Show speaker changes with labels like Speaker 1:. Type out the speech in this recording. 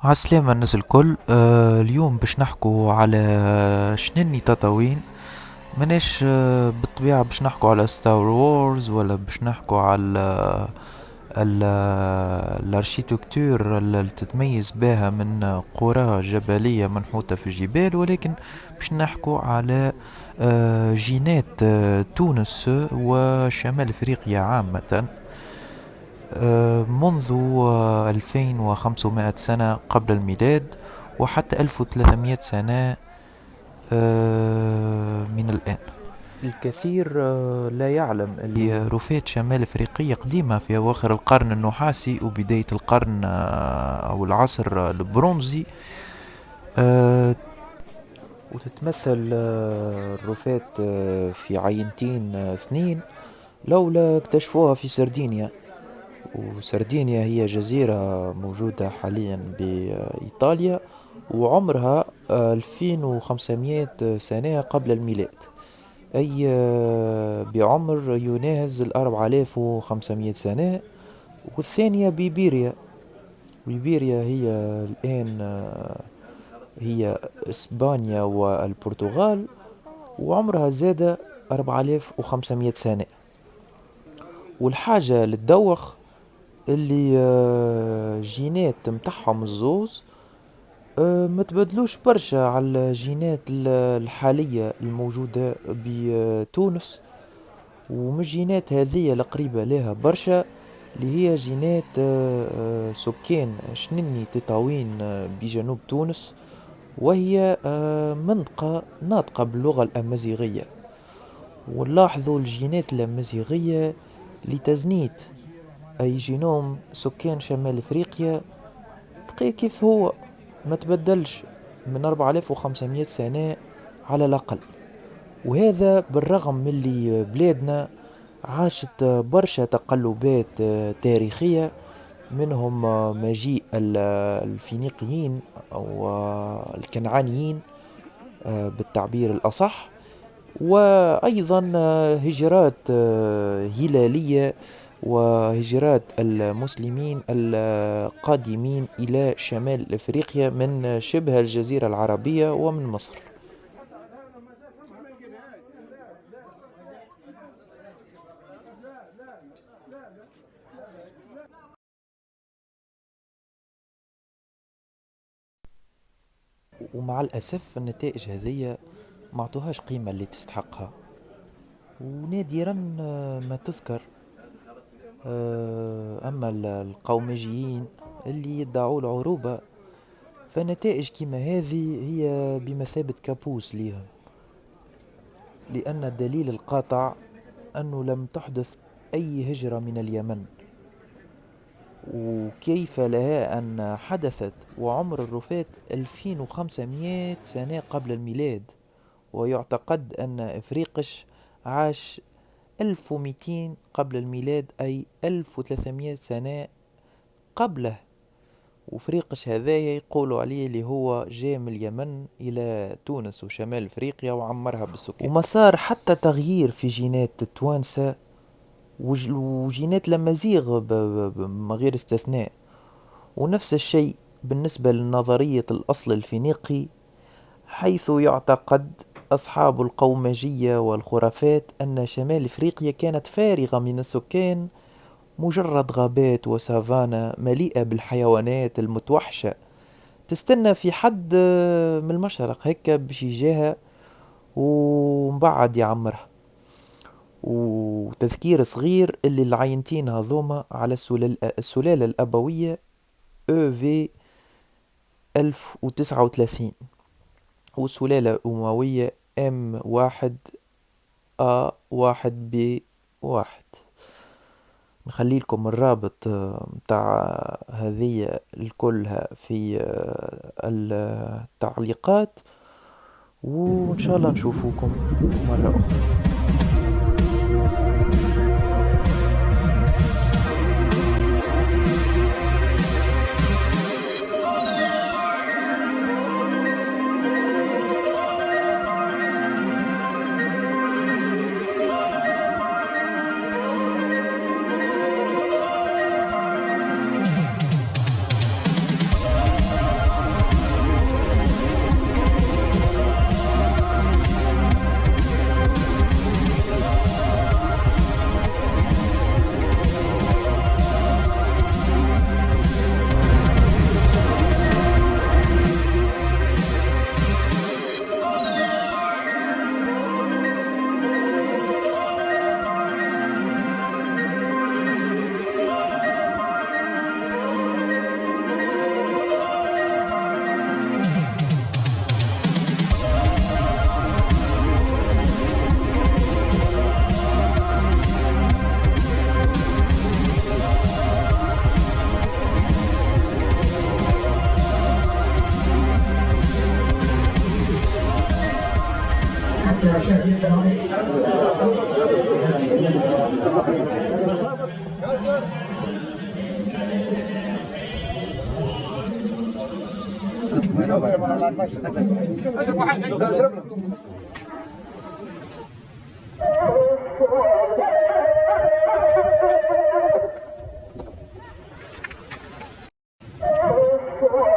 Speaker 1: عالسلامة الناس الكل. اليوم باش نحكو على شنني تطاوين. مناش بالطبيعة باش نحكو على ستار وورز، ولا باش نحكو على ال الارشيتكتور اللي تتميز بها من قرى جبلية منحوتة في الجبال، ولكن باش نحكو على جينات تونس وشمال افريقيا عامة، منذ 2500 سنة قبل الميلاد وحتى 1300 سنة من الآن. الكثير لا يعلم اللي رفات شمال افريقية قديمة في اواخر القرن النحاسي وبداية القرن او العصر البرونزي. آه، وتتمثل الرفات في عينتين اثنين لولا اكتشفوها في سردينيا. وسردينيا هي جزيرة موجودة حاليا بإيطاليا، وعمرها 2500 سنة قبل الميلاد، أي بعمر يناهز 4500 سنة. والثانية بيبيريا. بيبيريا هي الآن هي إسبانيا والبرتغال، وعمرها زادة 4500 سنة. والحاجة للدوخ اللي جينات متاعهم الزوز ما تبدلوش برشا على الجينات الحالية الموجودة بتونس. ومن الجينات هذه القريبة لها برشا اللي هي جينات سكان شنني تطاوين بجنوب تونس، وهي منطقة ناطقة باللغة الأمازيغية. ونلاحظوا الجينات الأمازيغية لتزنيت أي جينوم سكان شمال إفريقيا تلقيه كيف هو، ما تبدلش من 4500 سنة على الأقل. وهذا بالرغم من اللي بلادنا عاشت برشا تقلبات تاريخية، منهم مجيء الفينيقيين أو الكنعانيين بالتعبير الأصح، وأيضا هجرات هلالية وهجرات المسلمين القادمين إلى شمال إفريقيا من شبه الجزيرة العربية ومن مصر. ومع الأسف النتائج هذه ما عطوهاش قيمة اللي تستحقها، ونادرا ما تذكر. أما القومجيين اللي يدعوا العروبة، فنتائج كما هذه هي بمثابة كابوس ليهم، لأن الدليل القاطع أنه لم تحدث أي هجرة من اليمن، وكيف لها أن حدثت وعمر الرفات 2500 سنة قبل الميلاد. ويعتقد أن إفريقش عاش 1200 قبل الميلاد، أي 1300 سنة قبله. وفريقش هذايا يقولوا عليه اللي هو جاء من اليمن إلى تونس وشمال إفريقيا وعمرها بالسكان، وما صار حتى تغيير في جينات التوانسة وجينات الأمازيغ من غير استثناء. ونفس الشيء بالنسبة لنظرية الأصل الفينيقي، حيث يعتقد أصحاب القومجية والخرافات أن شمال إفريقيا كانت فارغة من السكان، مجرد غابات وسافانا مليئة بالحيوانات المتوحشة تستنى في حد من المشرق هكا باش يجيها ومبعد يعمرها. وتذكير صغير اللي العينتين هذوما على السلالة الأبوية او في 1039، والسلالة الأموية ام واحد ا واحد بي واحد. نخلي لكم الرابط متاع هذه الكلها في التعليقات، وإن شاء الله نشوفوكم مرة أخرى.
Speaker 2: Oh,